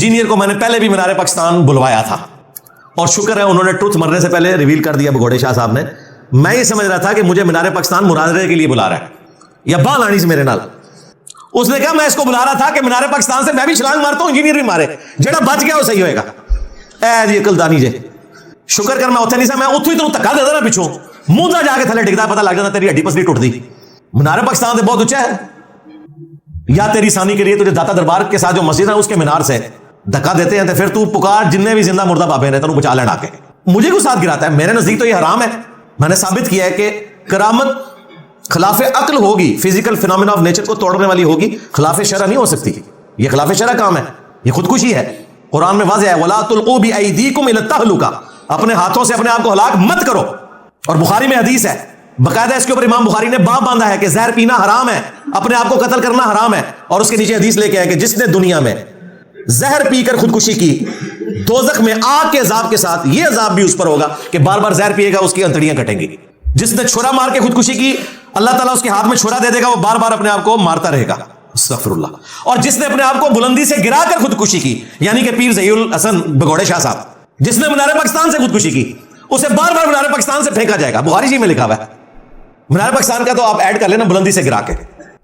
Engineer को मैंने पहले भी मीनार पाकिस्तान बुलवाया था और शुक्र है उन्होंने ट्रुथ मरने से पहले रिवील कर दिया भगोड़े शाह साहब ने। मैं ये समझ रहा था कि मुझे मीनार पाकिस्तान मुनाजरे के लिए बुला रहा है या बाल आनी से मेरे नाल। उसने कहा मैं इसको बुला रहा था कि मीनार पाकिस्तान से मैं भी छलांग मारता हूं, इंजीनियर भी मारे, जेड़ा बच गया वो सही होएगा। ऐ जी अकलदानी जे, शुक्र कर मैं उत्थे नहीं सा, मैं उत्थों ही तेनों धक्का देता ना पिछों, मुंह जाके थले डिगदा, पता लग जाता तेरी हड्डी पसली टुटदी। मीनार पाकिस्तान से बहुत ऊंचा है, या तेरी सानी के लिए तुझे दाता दरबार के साथ जो मस्जिद है उसके मीनार से धक्का देते हैं तो फिर तू पुकार जिन्ने भी जिंदा मुर्दा बाबे ने तेनों बचा लेना के। मुझे को साथ गिराता है, मेरे नजदीक तो ये हराम है। मैंने साबित किया है कि करामत खिलाफ अक्ल होगी, फिजिकल फिनोमेना ऑफ नेचर को तोड़ने वाली होगी, खिलाफ शरअ नहीं हो सकती। ये खिलाफ शरअ काम है, ये खुदकुशी है। कुरान में वाज़ेह है वला तुल्कू बिअयदीकुम इला तहलुका, अपने हाथों से अपने आप को हलाक मत करो। और बुखारी में हदीस है, बकायदा इसके ऊपर इमाम बुखारी ने बाब बांधा है कि जहर पीना हराम है, अपने आप को कत्ल करना हराम है। और उसके नीचे हदीस लेके आए कि जिसने दुनिया में जहर पीकर खुदकुशी की, दोजख में आग के अजाब के साथ ये अजाब भी उस पर होगा कि बार बार जहर पिएगा, उसकी अंतड़ियां कटेंगी। जिसने छुरा मार के खुदकुशी की, अल्लाह ताला उसके हाथ में छुरा दे देगा, वो बार बार अपने आप को मारता रहेगा। अस्तगफिरुल्लाह। और जिसने अपने आप को बुलंदी से गिराकर खुदकुशी की, यानी कि पीर ज़हीउल हसन भगोड़े शाह साहब, जिसने मीनार पाकिस्तान से खुदकुशी की, उसे बार बार मीनार पाकिस्तान से फेंका जाएगा। बुखारी जी में लिखा हुआ है, मीनार पाकिस्तान का तो आप ऐड कर लेना बुलंदी से गिरा के।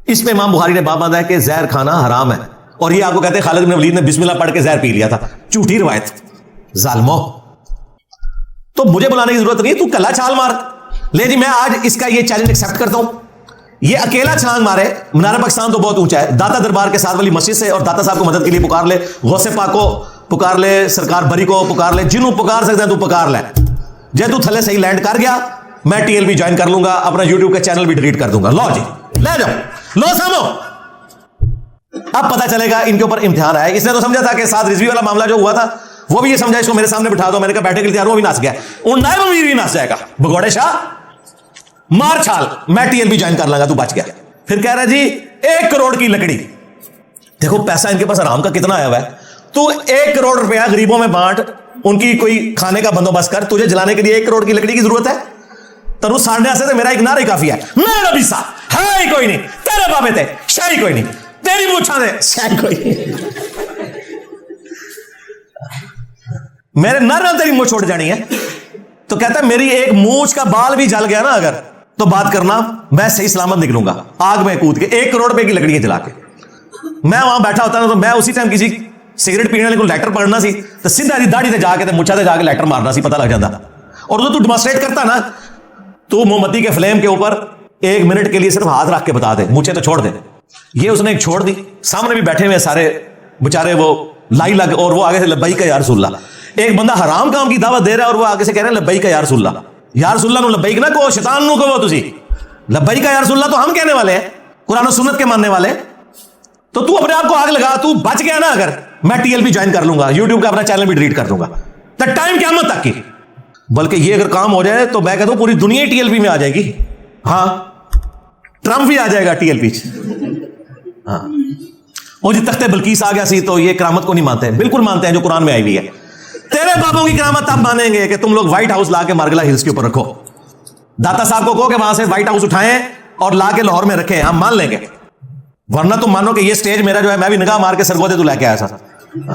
इसमें इमाम बुखारी ने बाब बांधा है कि जहर खाना हराम है, और ये आपको कहते हैं खालिद बिन वलीद ने बिस्मिल्लाह पढ़ के जहर पी लिया था। झूठी रवायत, जालिमो। तो मुझे बुलाने की जरूरत नहीं, तू कल्ला छाल मार ले जी। मैं आज इसका ये चैलेंज एक्सेप्ट करता हूं, ये अकेला छलांग मारे। मीनार पाकिस्तान तो बहुत ऊंचा है, दाता दरबार के साथ वाली मस्जिद से, और दाता साहब को मदद के लिए पुकार ले, गौसे पाक को पुकार ले, सरकार बरी को पुकार ले, जिन्हों पुकार सकते हैं तू पुकार ले। जे तू थले सही लैंड कर गया, मैं टीएलबी ज्वाइन कर लूंगा, अपना यूट्यूब का चैनल भी डिलीट कर दूंगा। लो जी, ले जाओ, लो सामो। अब पता चलेगा इनके ऊपर इम्तिहान आया। इसने तो समझा था कि साथ रिजवी वाला मामला जो हुआ था, वो भी ये समझा इसको मेरे सामने बिठा दो, मैंने कहा बैठे के लिए तैयार, वो भी नाच गया, उन नायब अमीर भी नाच जाएगा। भगोड़े शाह मार छाल, मैं टीएलबी ज्वाइन कर लूंगा, तू बच गया। फिर कह रहा जी 1 करोड़ की लकड़ी, देखो पैसा इनके पास आराम का कितना आया हुआ है। तू 1 करोड़ रुपया गरीबों में बांट, उनकी कोई खाने का बंदोबस्त कर, तुझे जलाने के लिए 1 करोड़ की लकड़ी की जरूरत है? तनु साढ़े से मेरा एक नारा ही काफी है, मेरा नबी सा है ही कोई नहीं, तेरे बाबे थे शाही कोई नहीं, तेरी मूछा ने शाही कोई नहीं। मेरे नर तेरी मूछ छोड़ जानी है। तो कहता है मेरी एक मूछ का बाल भी जल गया ना अगर, तो बात करना, मैं सही सलामत निकलूंगा आग में कूद के 1 करोड़ रुपए की लकड़ियां जला के। मैं वहां बैठा होता ना, तो मैं उसी टाइम किसी सिगरेट पीने वाले को लेटर पढ़ना सी, तो सीधा दाढ़ी से जाके मुछा से जाके लेटर मारना सी, पता लग जाता। और जो तू डिमॉन्स्ट्रेट करता ना, तू मोमबत्ती के फ्लेम के ऊपर 1 मिनट के लिए सिर्फ हाथ रख के बता दे, मुझे तो छोड़ दे। ये उसने एक छोड़ दी, सामने भी बैठे हुए सारे बेचारे वो लाई लग, और वो आगे से लब्बैक या रसूलल्लाह। एक बंदा हराम काम की दावत दे रहा है और वो आगे से कह रहे हैं लब्बैक या रसूलल्लाह। या रसूलल्लाह नु लब्बैक ना को, शैतान नु कहो तुसी लब्बैक या रसूलल्लाह, तो हम कहने वाले हैं, कुरान और सुन्नत के मानने वाले। तो तू अपने आप को आग लगा, तू बच गया ना अगर, मैं टीएलबी ज्वाइन कर लूंगा, यूट्यूब का अपना चैनल भी डिलीट कर दूंगा, द टाइम क़यामत तक की। बल्कि ये अगर काम हो जाए तो मैं कहता हूं पूरी दुनिया ही टीएलबी में आ जाएगी। हाँ, ट्रंप भी आ जाएगा टीएलबी। हाँ, वो जी तख्ते बल्कीस आ गया सी, तो ये करामत को नहीं मानते हैं, बिल्कुल मानते हैं जो कुरान में आई हुई है। तेरे बाबों की करामत आप मानेंगे कि तुम लोग व्हाइट हाउस ला के मार्गला हिल्स के ऊपर रखो, दाता साहब को कहो कि वहां से व्हाइट हाउस उठाएं और ला के लाहौर में रखें, हम मान लेंगे। वरना तुम मानो कि ये स्टेज मेरा जो है, मैं भी निगाह मार के सरगोदे तो लेके आया था,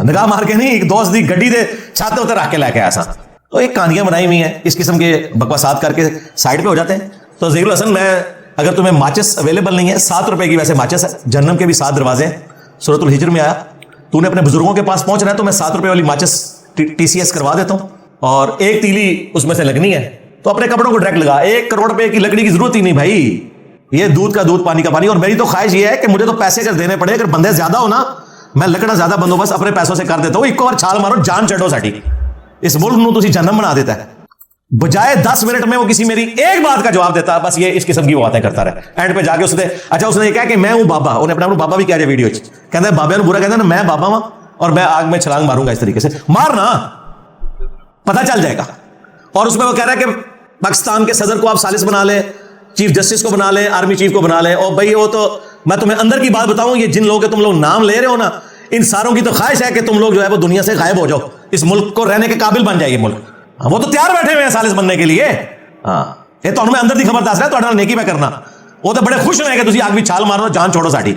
निगाह मार के नहीं, एक दोस्त दी गड्डी दे छाते उतर रख के लेके आया था। तो एक कहानियां बनाई हुई हैं, इस किस्म के बकवासात करके साइड पे हो जाते हैं। तो ज़हीरुल हसन, मैं अगर तुम्हें माचिस अवेलेबल नहीं है, 7 रुपए की वैसे माचिस है, जन्नम के भी 7 दरवाजे हैं, सूरतुल हिज्र में आया। तूने अपने बुजुर्गों के पास पहुंचना है तो मैं 7 रुपए वाली माचिस टीसीएस करवा देता हूं, और 1 तीली उसमें से लगनी है, तो अपने कपड़ों को डायरेक्ट लगा। 1 करोड़ रुपए की लकड़ी की जरूरत ही नहीं भाई, ये दूध का दूध पानी का पानी। और मेरी तो ख्वाहिश ये है कि मुझे तो पैसे अगर देने पड़े, अगर बंदे ज्यादा हो ना, मैं लकड़ा ज्यादा बंदोबस्त अपने पैसों से कर देता हूं। एक बार छाल मारो, जान चढ़ो साड़ी, इस मुल्क नूं तुसी जन्नम बना देता है। बजाय 10 मिनट में वो किसी मेरी एक बात का जवाब देता, बस ये इस किस्म की बातें करता रहे। एंड पे जाके उसने ये कहा कि मैं हूं बाबा, उन्हें अपना बाबा भी कह रहे वीडियो कहता है, बाबा ने बुरा कहता है ना, मैं बाबा हूं और मैं आग में छलांग मारूंगा। इस तरीके से मारना, पता चल जाएगा। और उसमें वो कह रहा है कि पाकिस्तान के सदर को आप सालिस बना ले, चीफ जस्टिस को बना ले, आर्मी चीफ को बना ले। और भाई वो तो मैं तुम्हें अंदर की बात बताऊं, ये जिन लोगों के तुम लोग नाम ले रहे हो ना, इन सारों की तो ख्वाहिश है कि तुम लोग जो है वो दुनिया से गायब हो जाओ, इस मुल्क को रहने के काबिल बन जाएगी मुल्क। वो तो तैयार बैठे हुए हैं सालिस बनने के लिए। हाँ, ये तो हमें अंदर की खबर दस रहा है, तो नेकी में करना। वो तो बड़े खुश हुए कि तुसी आग भी छाल मारो, जान छोड़ो साड़ी।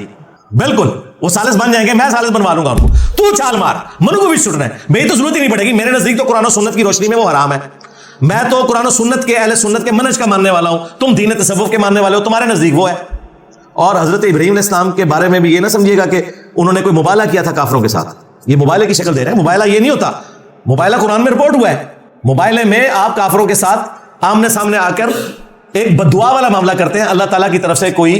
बिल्कुल वो सालिस बन जाएंगे, मैं सालिस बनवा लूंगा उनको, तू चाल मार, मनु को भी छुटना है, मेरी तो जरूरत ही नहीं पड़ेगी। मेरे नजदीक तो कुरान और सुन्नत की रोशनी में वो हराम है। मैं तो कुरान और सुन्नत के, अहले सुन्नत के मनहज का मानने वाला हूं, तुम दीन तसव्वुफ के मानने वाले हो, तुम्हारे नजदीक वो है। और हजरत इब्राहीम अलैहिस्सलाम के बारे में भी ये ना समझिएगा कि उन्होंने कोई मुबाला किया था काफिरों के साथ, ये मुबाले की शक्ल दे रहे हैं। मुबाला ये नहीं होता, मुबाला कुरान में रिपोर्ट हुआ है। मुबाले में आप काफिरों के साथ आमने सामने आकर एक बद्दुआ वाला मामला करते हैं, अल्लाह ताला की तरफ से कोई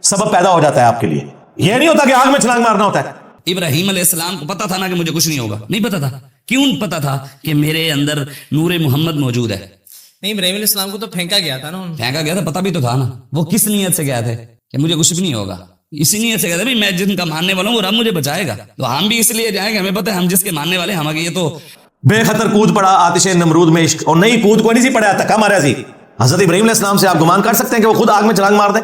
सबब पैदा हो जाता है आपके लिए। यह नहीं होता कि आग में छलांग मारना होता है। इब्राहीम अलैहिस्सलाम को पता था ना कि मुझे कुछ नहीं होगा? नहीं पता था। क्यों पता था? कि मेरे अंदर नूरे मोहम्मद मौजूद है। नहीं, इब्राहीम अलैहिस्सलाम को तो फेंका गया था ना, फेंका गया था, पता भी तो था ना। वो किस नीयत से गए थे कि मुझे कुछ भी नहीं होगा? इसी नीयत से गए थे भाई मैं जिनका मानने वाला हूँ वो रब मुझे बचाएगा, तो हम भी इसलिए जाएंगे, हमें पता है हम जिसके मानने वाले हमारे। ये तो बेखतर कूद पड़ा आतिश नमरूद में इश्क, और नहीं कूद कोई नहीं सी पड़ा, धक्का मारा सी। हजरत इब्राहीम अलैहिस्सलाम से आप गुमान कर सकते हैं कि वो खुद आग में छलांग मार दे?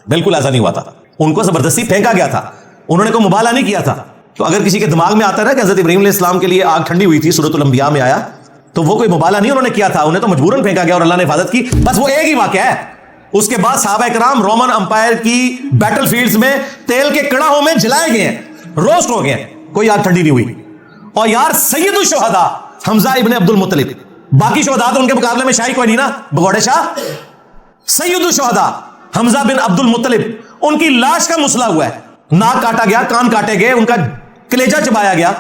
बिल्कुल ऐसा नहीं हुआ था, उनको जबरदस्ती फेंका गया था, उन्होंने कोई मुबाला नहीं किया था। तो अगर किसी के दिमाग में आता है कि हजरत इब्राहीम अलैहिस्सलाम के लिए आग ठंडी हुई थी, सूरतुल अंबिया में आया, तो वो कोई मुबाला नहीं उन्होंने किया था, उन्हें तो मजबूरन फेंका गया और अल्लाह ने हिफाजत की। बस वो एक ही वाकया है। उसके बाद सहाबा इकराम रोमन अंपायर की बैटल फील्ड्स में तेल के कड़ाहों में जलाए गए हैं, रोस्ट हो गए हैं, कोई आग ठंडी नहीं हुई। और यार सैयदुल शुहदा हमजा इब्ने अब्दुल मुत्तलिब, बाकी शुहदा तो उनके मुकाबले में शाही कोई नहीं ना, भगोड़े शाह। सैयदुल शुहदा हमजा बिन अब्दुल मुत्तलिब, उनकी लाश का मुसला हुआ है, नाक काटा गया, कान काटे गए, उनका कलेजा चबाया गया।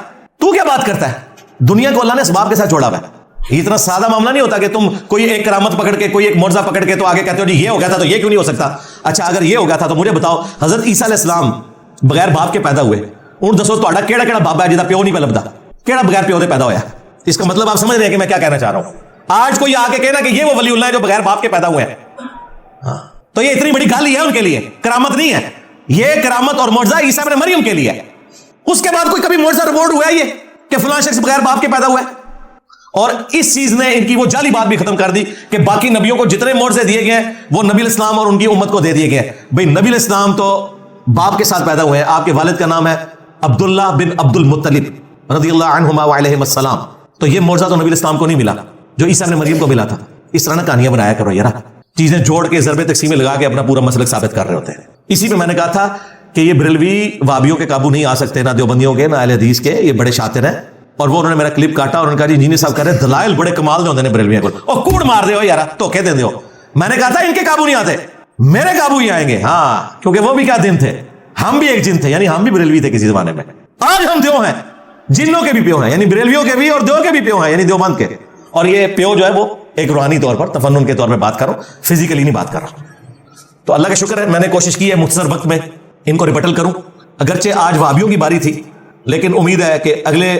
तू क्या बात करता है? दुनिया को अल्लाह ने असबाब के साथ छोड़ा हुआ है। इतना सादा मामला नहीं होता कि तुम कोई एक करामत पकड़ के, कोई एक मौजज़ा पकड़ के तो आगे कहते हो जी ये हो गया था तो ये क्यों नहीं हो सकता। अच्छा अगर ये हो गया था तो मुझे बताओ, हजरत ईसा अलैहिस्सलाम बगैर बाप के पैदा हुए, उन दसो तो केड़ा केड़ा बाबा है जिदा प्यो नहीं पलबदा, केड़ा बगैर प्यो दे पैदा होया? इसका मतलब आप समझ रहे हैं कि मैं क्या कहना चाह रहा हूं। आज कोई आके कहना कि ये वो वलीउल्लाह है जो बगैर बाप के पैदा हुए हैं, तो ये इतनी बड़ी गाली है उनके लिए, करामत नहीं है। ये करामत और मौजज़ा ईसा इब्न मरियम के लिए है। उसके बाद कोई कभी मौजज़ा रिपोर्ट हुआ है ये कि फलां शख्स बगैर बाप के पैदा हुआ है? और इस चीज ने इनकी वो जाली बात भी खत्म कर दी कि बाकी नबियों को जितने मौजज़े दिए गए हैं वो नबी इस्लाम और उनकी उम्मत को दे दिए गए। भाई नबी इस्लाम तो बाप के साथ पैदा हुए हैं, आपके वालिद का नाम है अब्दुल्ला बिन अब्दुल मुत्तलिब रज़ियल्लाहु अन्हुमा व अलैहिमुस्सलाम, तो ये मौजज़ा तो नबी इस्लाम को नहीं मिला जो ईसा इब्न मरियम को मिला था। इस तरह ना कहानियां बनाया करो यार, चीजें जोड़ के ज़रबे तक़सीमें लगा के अपना पूरा मसलक साबित कर रहे होते हैं। इसी पे मैंने कहा था कि ये बरेलवी वाबियों के काबू नहीं आ सकते, ना देवबंदियों के, ना अहले हदीस के, ये बड़े शातिर हैं। और वो उन्होंने मेरा क्लिप काटा और उन्होंने कहा जी इंजीनियर साहब कह रहे हैं दलाइल बड़े कमाल दे होंदे ने बरेलवियां कोल, और कूड़ मार दे हो यार, धोखे दे हो। मैंने कहा था इनके काबू नहीं आते, मेरे काबू ही आएंगे। हाँ, क्योंकि वो भी क्या दिन थे, हम भी एक जिन थे, यानी हम भी बरेलवी थे किसी जमाने में। आज हम देव हैं, जिन्नों के भी प्यो हैं, यानी बरेलवियों के भी, और देव के भी प्यो हैं, यानी देवबंद के। और ये प्यो जो है वो एक रूहानी तौर पर, तफन्नुन के तौर पर बात करो, फिजिकली नहीं बात कर रहा। तो अल्लाह का शुक्र है मैंने कोशिश की है मुख्तसर वक्त में इनको रिबटल करूं। अगरचे आज वाबियों की बारी थी, लेकिन उम्मीद है कि अगले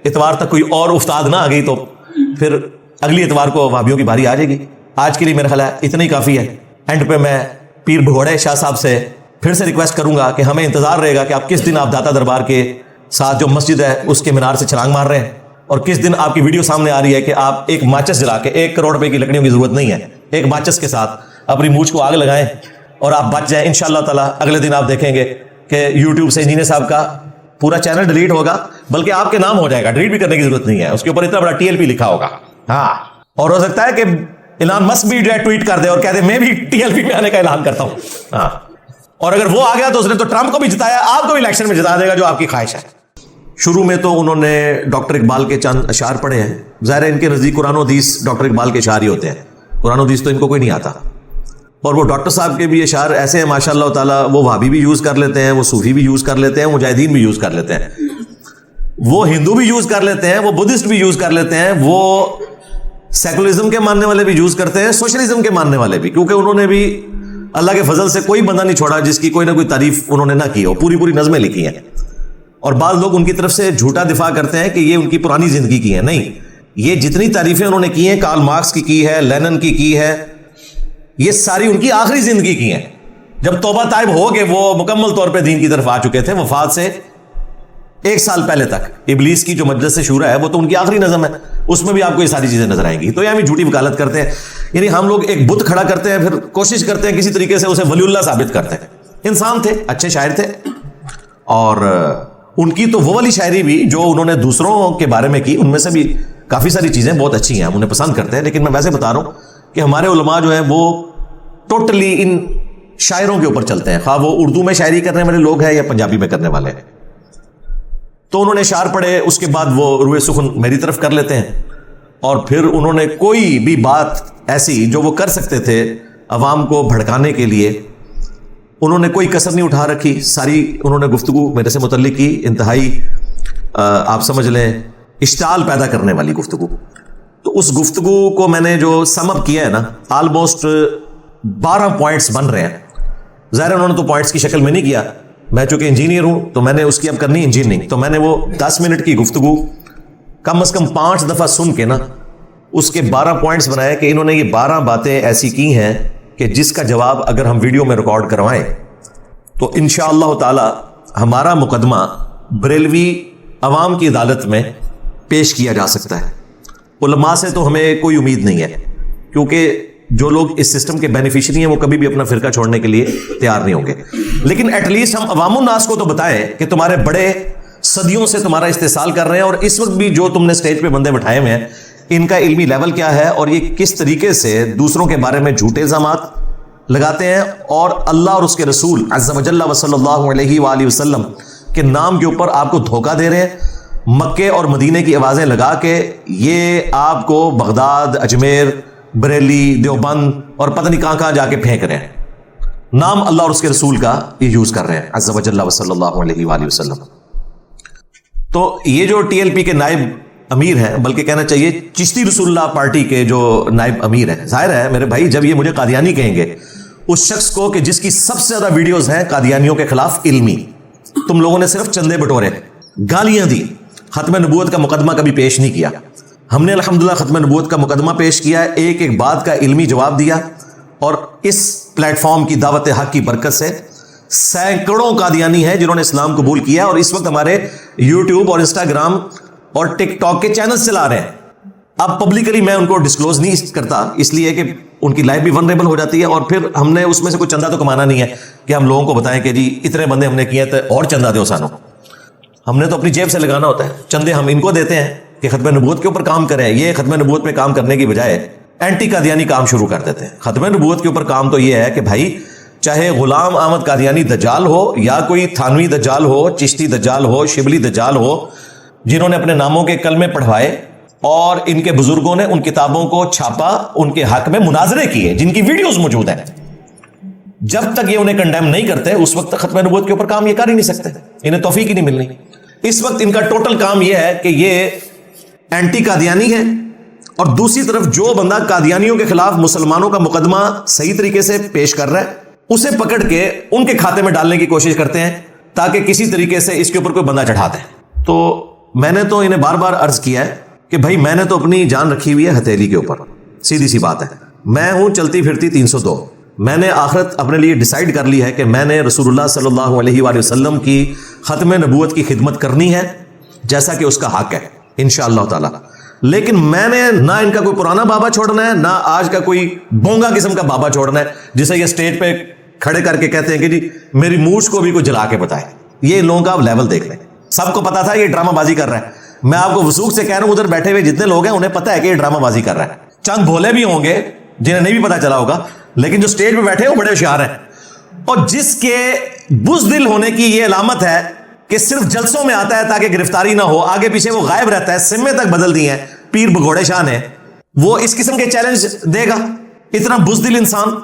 इतवार तक कोई और उस्ताद ना आ गई तो फिर अगली इतवार को वाबियों की बारी आ जाएगी। आज के लिए मेरा ख्याल है इतना ही काफ़ी है। एंड पे मैं पीर भगोड़े शाह साहब से फिर से रिक्वेस्ट करूंगा कि हमें इंतज़ार रहेगा कि आप किस दिन आप दाता दरबार के साथ जो मस्जिद है उसके मीनार से छलांग मार रहे हैं, और किस दिन आपकी वीडियो सामने आ रही है कि आप एक माचिस जला के, 1 करोड़ रुपए की लकड़ियों की जरूरत नहीं है, एक माचिस के साथ अपनी मूंछ को आग लगाएं और आप बच जाएं। इंशाअल्लाह ताला अगले दिन आप देखेंगे कि यूट्यूब से इंजीनियर साहब का पूरा चैनल डिलीट होगा, बल्कि आपके नाम हो जाएगा, डिलीट भी करने की जरूरत नहीं है, उसके ऊपर इतना बड़ा TLP लिखा होगा। हाँ, और हो सकता है कि इलान मस्क भी जो है ट्वीट कर दे और कह दे मैं भी TLP में आने का ऐलान करता हूं। हाँ, और अगर वो आ गया तो उसने तो ट्रंप को भी जिताया, आपको भी इलेक्शन में जिता देगा जो आपकी ख्वाहिश है। शुरू में तो उन्होंने डॉक्टर इकबाल के चंद अशार पढ़े हैं, ज़ाहिर है इनके नज़दीक कुरान और हदीस डॉक्टर इकबाल के अशार ही होते हैं, कुरान और हदीस तो इनको कोई नहीं आता। और वो डॉक्टर साहब के भी अशार ऐसे हैं माशाअल्लाह ताला, वो वहाबी भी यूज़ कर लेते हैं, वो सूफी भी यूज़ कर लेते हैं, मुजाहिदीन भी यूज़ कर लेते हैं, वो हिंदू भी यूज़ कर लेते हैं, वो बुद्धिस्ट भी यूज़ कर लेते हैं, वो सेकुलरिज्म के मानने वाले भी यूज़ करते हैं, सोशलिज्म के मानने वाले भी, क्योंकि उन्होंने भी अल्लाह के फजल से कोई बंदा नहीं छोड़ा जिसकी कोई ना कोई तारीफ उन्होंने ना की हो, पूरी पूरी नज़में लिखी हैं। और बाद लोग उनकी तरफ से झूठा दिफा करते हैं कि ये उनकी पुरानी ज़िंदगी की है। नहीं, ये जितनी तारीफें उन्होंने की हैं, कार्ल मार्क्स की है, लेनिन की है, ये सारी उनकी आखिरी ज़िंदगी की हैं। जब तौबा ताइब हो गए, वो मुकम्मल तौर पे दीन की तरफ आ चुके थे, वफात से 1 साल पहले तक। इबलीस की जो मजलिस से शूरा है वो तो उनकी आखिरी नज़म है, उसमें भी आपको ये सारी चीज़ें नजर आएंगी। तो ये हम झूठी वकालत करते हैं, यानी हम लोग एक बुत खड़ा करते हैं, फिर कोशिश करते हैं किसी तरीके से उसे वलीउल्लाह साबित करते हैं। इंसान थे, अच्छे शायर थे, और उनकी तो वो वाली शायरी भी जो उन्होंने दूसरों के बारे में की, उनमें से भी काफ़ी सारी चीज़ें बहुत अच्छी हैं, हम उन्हें पसंद करते हैं। लेकिन मैं वैसे बता रहा हूँ कि हमारे उलमा जो हैं वो टोटली इन شاعروں کے اوپر چلتے ہیں, خواہ وہ اردو میں شاعری کرنے والے لوگ ہیں یا پنجابی میں کرنے والے ہیں. تو انہوں نے اشعار پڑھے, اس کے بعد وہ روئے سخن میری طرف کر لیتے ہیں, اور پھر انہوں نے کوئی بھی بات ایسی جو وہ کر سکتے تھے عوام کو بھڑکانے کے لیے, انہوں نے کوئی کسر نہیں اٹھا رکھی. ساری انہوں نے گفتگو میرے سے متعلق کی, انتہائی آپ سمجھ لیں اشتعال پیدا کرنے والی گفتگو. تو اس گفتگو کو میں نے جو سم اپ کیا ہے نا, آلموسٹ 12 پوائنٹس بن رہے ہیں. ظاہر انہوں نے تو پوائنٹس کی شکل میں نہیں کیا, میں چونکہ انجینئر ہوں تو میں نے اس کی اب کرنی انجینئرنگ, تو میں نے وہ 10 منٹ کی گفتگو کم از کم 5 دفعہ سن کے نا اس کے 12 پوائنٹس بنائے کہ انہوں نے یہ 12 باتیں ایسی کی ہیں کہ جس کا جواب اگر ہم ویڈیو میں ریکارڈ کروائیں تو انشاءاللہ تعالی ہمارا مقدمہ بریلوی عوام کی عدالت میں پیش کیا جا سکتا ہے. علماء سے تو ہمیں کوئی امید نہیں ہے, کیونکہ جو لوگ اس سسٹم کے بینیفیشری ہیں وہ کبھی بھی اپنا فرقہ چھوڑنے کے لیے تیار نہیں ہوں گے. لیکن ایٹ لیسٹ ہم عوام الناس کو تو بتائیں کہ تمہارے بڑے صدیوں سے تمہارا استحصال کر رہے ہیں, اور اس وقت بھی جو تم نے اسٹیج پہ بندے بٹھائے ہوئے ہیں ان کا علمی لیول کیا ہے, اور یہ کس طریقے سے دوسروں کے بارے میں جھوٹے الزامات لگاتے ہیں, اور اللہ اور اس کے رسول عز و جل و صلی اللہ علیہ وآلہ وسلم کے نام کے اوپر آپ کو دھوکہ دے رہے ہیں, مکے اور مدینے کی آوازیں لگا کے یہ آپ کو بغداد, اجمیر, بریلی, دیوبند اور پتہ نہیں کہاں کہاں جا کے پھینک رہے ہیں, نام اللہ اور اس کے رسول کا یہ یوز کر رہے ہیں عز و جل و صلی اللہ علیہ وآلہ وسلم. تو یہ جو ٹی ایل پی کے نائب امیر ہیں, بلکہ کہنا چاہیے چشتی رسول اللہ پارٹی کے جو نائب امیر ہیں, ظاہر ہے میرے بھائی جب یہ مجھے قادیانی کہیں گے, اس شخص کو کہ جس کی سب سے زیادہ ویڈیوز ہیں قادیانیوں کے خلاف علمی, تم لوگوں نے صرف چندے بٹورے, گالیاں دی, ختم نبوت کا مقدمہ کبھی پیش نہیں کیا. ہم نے الحمدللہ ختم نبوت کا مقدمہ پیش کیا ہے, ایک ایک بات کا علمی جواب دیا, اور اس پلیٹ فارم کی دعوت حق کی برکت سے سینکڑوں قادیانی ہیں جنہوں نے اسلام قبول کیا, اور اس وقت ہمارے یوٹیوب اور انسٹاگرام اور ٹک ٹاک کے چینل چلا رہے ہیں. اب پبلکلی میں ان کو ڈسکلوز نہیں کرتا, اس لیے کہ ان کی لائف بھی ونریبل ہو جاتی ہے, اور پھر ہم نے اس میں سے کوئی چندہ تو کمانا نہیں ہے کہ ہم لوگوں کو بتائیں کہ جی اتنے بندے ہم نے کیے تھے اور چندہ دو سانو. ہم نے تو اپنی جیب سے لگانا ہوتا ہے, چندے ہم ان کو دیتے ہیں کہ ختم نبوت کے اوپر کام کریں. یہ ختم نبوت پہ کام کرنے کی بجائے اینٹی قادیانی کام شروع کر دیتے ہیں. ختم نبوت کے اوپر کام تو یہ ہے کہ بھائی چاہے غلام احمد قادیانی دجال ہو, یا کوئی تھانوی دجال ہو, چشتی دجال ہو, شبلی دجال ہو, جنہوں نے اپنے ناموں کے کلمے پڑھوائے اور ان کے بزرگوں نے ان کتابوں کو چھاپا, ان کے حق میں مناظرے کیے, جن کی ویڈیوز موجود ہیں, جب تک یہ انہیں کنڈیم نہیں کرتے اس وقت ختم نبوت کے اوپر کام یہ کر ہی نہیں سکتے, انہیں توفیق ہی نہیں ملنی. اس وقت ان کا ٹوٹل کام یہ ہے کہ یہ اینٹی قادیانی ہے, اور دوسری طرف جو بندہ قادیانیوں کے خلاف مسلمانوں کا مقدمہ صحیح طریقے سے پیش کر رہا ہے اسے پکڑ کے ان کے کھاتے میں ڈالنے کی کوشش کرتے ہیں تاکہ کسی طریقے سے اس کے اوپر کوئی بندہ چڑھا دے. تو میں نے تو انہیں بار بار عرض کیا ہے کہ بھائی میں نے تو اپنی جان رکھی ہوئی ہے ہتھیلی کے اوپر, سیدھی سی بات ہے, میں ہوں چلتی پھرتی 302. میں نے آخرت اپنے لیے ڈیسائیڈ کر لی ہے کہ میں نے رسول اللہ صلی اللہ علیہ وآلہ وسلم کی ختم نبوت کی خدمت کرنی ہے جیسا کہ اس کا حق ہے انشاءاللہ تعالی. لیکن میں نے نہ ان کا کوئی پرانا بابا چھوڑنا ہے, نہ آج کا کوئی بونگا قسم کا بابا چھوڑنا ہے جسے یہ اسٹیج پہ کھڑے کر کے کہتے ہیں کہ جی میری مونچھ کو بھی کوئی جلا کے بتائے. یہ ان لوگوں کا آپ لیول دیکھ لیں. سب کو پتا تھا یہ ڈرامہ بازی کر رہا ہے. میں آپ کو وثوق سے کہہ رہا ہوں ادھر بیٹھے ہوئے جتنے لوگ ہیں انہیں پتا ہے کہ یہ ڈرامہ بازی کر رہا ہے. چند بھولے بھی ہوں گے جنہیں نہیں بھی پتا چلا ہوگا, لیکن جو اسٹیج پہ بیٹھے وہ بڑے ہوشیار ہیں. اور جس کے بزدل ہونے کی یہ علامت ہے کہ صرف جلسوں میں آتا ہے تاکہ گرفتاری نہ ہو, آگے پیچھے وہ غائب رہتا ہے, سمے تک بدل دی ہیں پیر بگوڑے شاہ نے, وہ اس قسم کے چیلنج دے گا. اتنا بزدل انسان